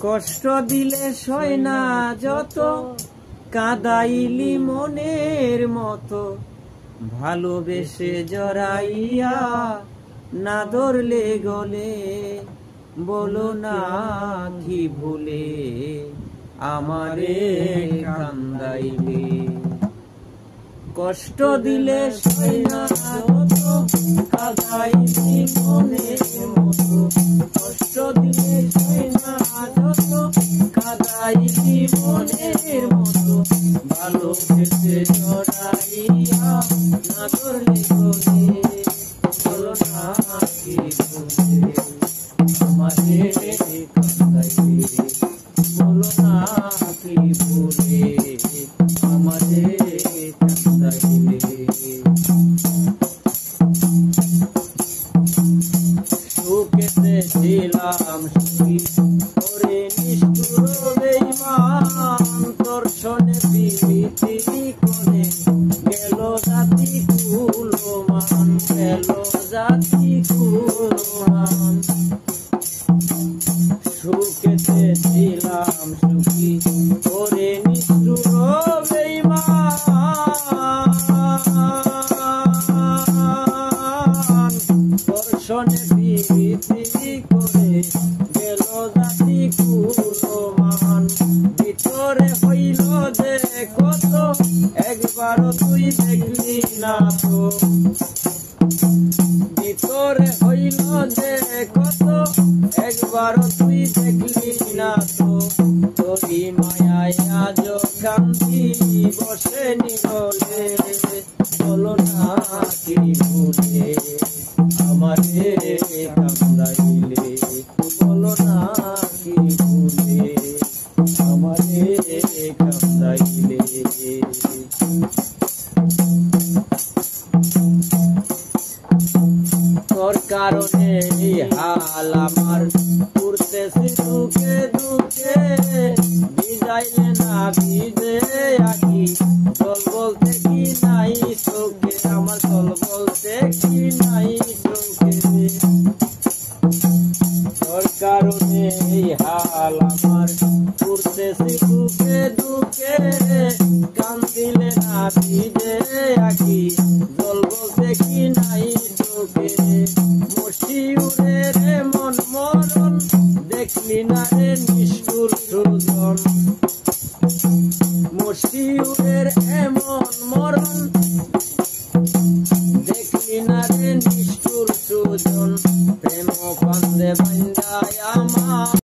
কষ্ট দিলে সয় না যত, কাঁদাইলি মনের মতো, ভালোবেসে জড়াইয়া না ধরলে গলে, বলো না কি ভুলে আমারে কান্দাইলে। কষ্ট দিলে সয় না যত, কাঁদাইলি মনের মতো, কষ্ট দিলে সয় না যত, কাঁদাইলি মনের মতো, ভালোবেসে জড়াইয়া না ধরলে গলে, বলো না কি ভুলে আমারে কান্দাইলে, বলো না কি ভুলে আমারে কান্দাইলে। সুখেতে ছিলাম সুখী, ওরে নিষ্ঠুর বেঈমান, তোর শোনে প্রীতি করে গেল জাতি কুলমান, গেল জাতি কুলমান। সুখেতে ছিলাম সুখী, ওরে নিষ্ঠুর বেঈমান, দর্শনে প্রীতি করে গেল জাতি কুলমান। ভিতরে হইল যে কত, একবারও তুই দেখলি না তো, ভিতরে হইল যে কত, একবারও তুই দেখলি না তো, তোরি মায়ায় আজ কান্দি বসে নিরলে, বলো না কি ভুলে আমারে কান্দাইলে, বলো না কি ভুলে আমারে কান্দাইলে। তোর কারণে হাল আমার উড়তেছে দুঃখে দুঃখে, ভিজাইলে না ভিজে আঁকি, জল বলতে কি নাই চোখে, আমার জল বলতে কি নাই চোখে। তোর কারণে হাল আমার উড়তেছে দুঃখে দুঃখে, কান্দিলে না ভিজে আঁকি, জল বলতে কি নাই চোখে। মশি উড়ে রে মন মরণ, দেখলি না রে নিষ্ঠ